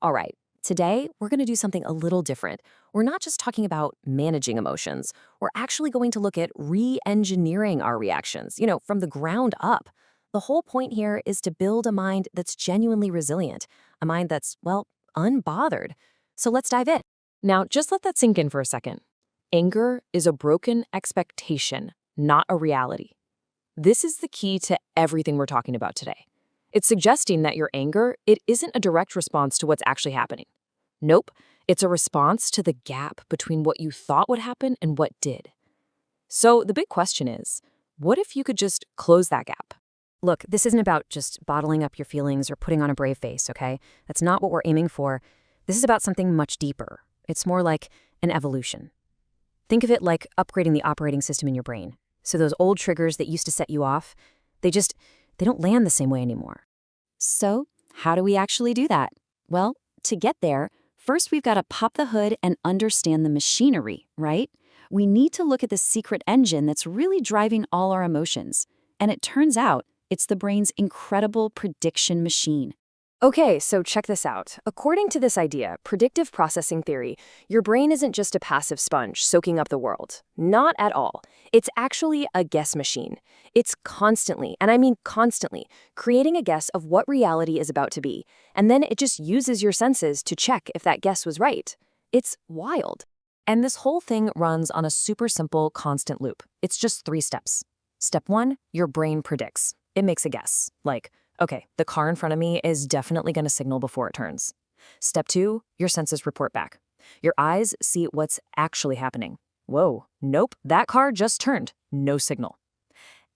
All right, today we're going to do something a little different. We're not just talking about managing emotions. We're actually going to look at re-engineering our reactions, from the ground up. The whole point here is to build a mind that's genuinely resilient, a mind that's, well, unbothered. So let's dive in. Now, just let that sink in for a second. Anger is a broken expectation, not a reality. This is the key to everything we're talking about today. It's suggesting that your anger, it isn't a direct response to what's actually happening. Nope, it's a response to the gap between what you thought would happen and what did. So the big question is, what if you could just close that gap? Look, this isn't about just bottling up your feelings or putting on a brave face, okay? That's not what we're aiming for. This is about something much deeper. It's more like an evolution. Think of it like upgrading the operating system in your brain. So those old triggers that used to set you off, they don't land the same way anymore. So, how do we actually do that? Well, to get there, first we've got to pop the hood and understand the machinery, right? We need to look at the secret engine that's really driving all our emotions. And it turns out, it's the brain's incredible prediction machine. Okay, so check this out. According to this idea, predictive processing theory, your brain isn't just a passive sponge soaking up the world. Not at all. It's actually a guess machine. It's constantly, and I mean constantly, creating a guess of what reality is about to be, and then it just uses your senses to check if that guess was right. It's wild. And this whole thing runs on a super simple constant loop. It's just 3 steps. Step 1, your brain predicts. It makes a guess, like, okay, the car in front of me is definitely going to signal before it turns. Step 2, your senses report back. Your eyes see what's actually happening. Whoa, nope, that car just turned. No signal.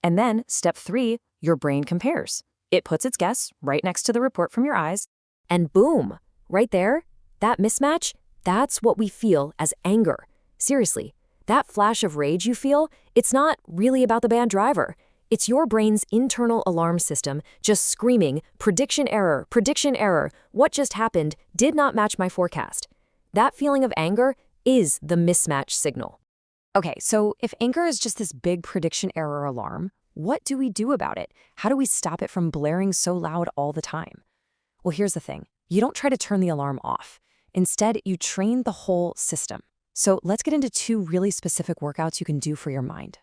And then step 3, your brain compares. It puts its guess right next to the report from your eyes, and boom, right there, that mismatch, that's what we feel as anger. Seriously, that flash of rage you feel, it's not really about the bad driver. It's your brain's internal alarm system just screaming, prediction error, what just happened did not match my forecast. That feeling of anger is the mismatch signal. Okay, so if anger is just this big prediction error alarm, what do we do about it? How do we stop it from blaring so loud all the time? Well, here's the thing. You don't try to turn the alarm off. Instead, you train the whole system. So let's get into 2 really specific workouts you can do for your mind.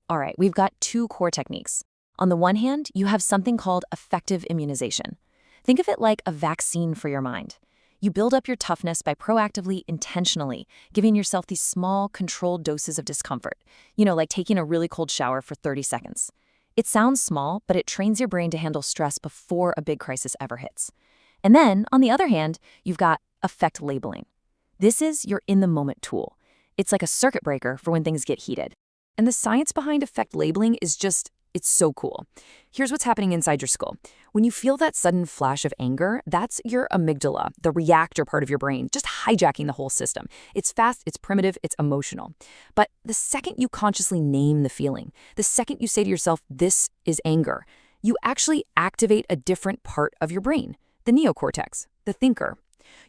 All right, we've got 2 core techniques. On the one hand, you have something called effective immunization. Think of it like a vaccine for your mind. You build up your toughness by proactively, intentionally giving yourself these small, controlled doses of discomfort, like taking a really cold shower for 30 seconds. It sounds small, but it trains your brain to handle stress before a big crisis ever hits. And then, on the other hand, you've got affect labeling. This is your in-the-moment tool. It's like a circuit breaker for when things get heated. And the science behind affect labeling is it's so cool. Here's what's happening inside your skull. When you feel that sudden flash of anger, that's your amygdala, the reactor part of your brain, just hijacking the whole system. It's fast, it's primitive, it's emotional. But the second you consciously name the feeling, the second you say to yourself, this is anger, you actually activate a different part of your brain, the neocortex, the thinker.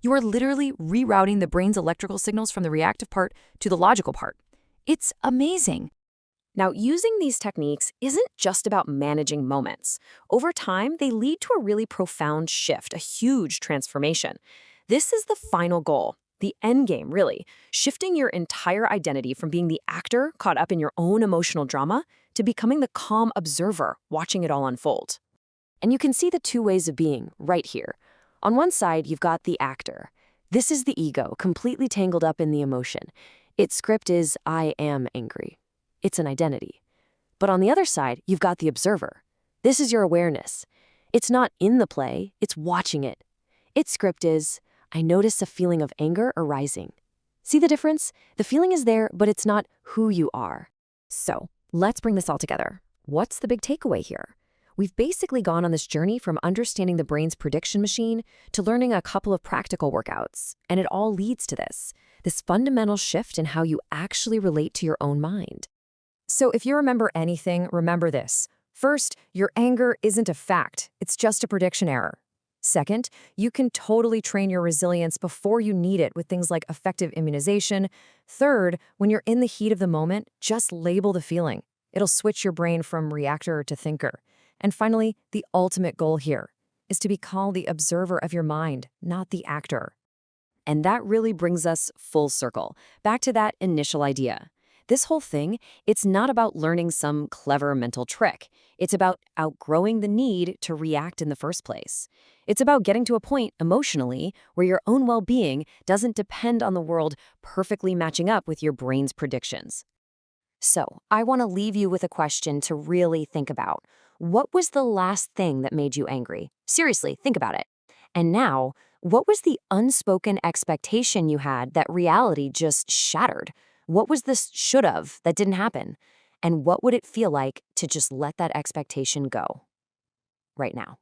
You are literally rerouting the brain's electrical signals from the reactive part to the logical part. It's amazing. Now, using these techniques isn't just about managing moments. Over time, they lead to a really profound shift, a huge transformation. This is the final goal, the end game, really, shifting your entire identity from being the actor caught up in your own emotional drama to becoming the calm observer watching it all unfold. And you can see the 2 ways of being right here. On one side, you've got the actor. This is the ego, completely tangled up in the emotion. Its script is, I am angry. It's an identity. But on the other side, you've got the observer. This is your awareness. It's not in the play, it's watching it. Its script is, I notice a feeling of anger arising. See the difference? The feeling is there, but it's not who you are. So, let's bring this all together. What's the big takeaway here? We've basically gone on this journey from understanding the brain's prediction machine to learning a couple of practical workouts, and it all leads to this fundamental shift in how you actually relate to your own mind. So if you remember anything, remember this. First, your anger isn't a fact, it's just a prediction error. Second, you can totally train your resilience before you need it with things like effective immunization. Third, when you're in the heat of the moment, just label the feeling. It'll switch your brain from reactor to thinker. And finally, the ultimate goal here. is to be called the observer of your mind, not the actor. And that really brings us full circle, back to that initial idea. This whole thing, it's not about learning some clever mental trick. It's about outgrowing the need to react in the first place. It's about getting to a point emotionally where your own well-being doesn't depend on the world perfectly matching up with your brain's predictions. So, I want to leave you with a question to really think about. What was the last thing that made you angry? Seriously, think about it. And now, what was the unspoken expectation you had that reality just shattered? What was this should-have that didn't happen? And what would it feel like to just let that expectation go right now?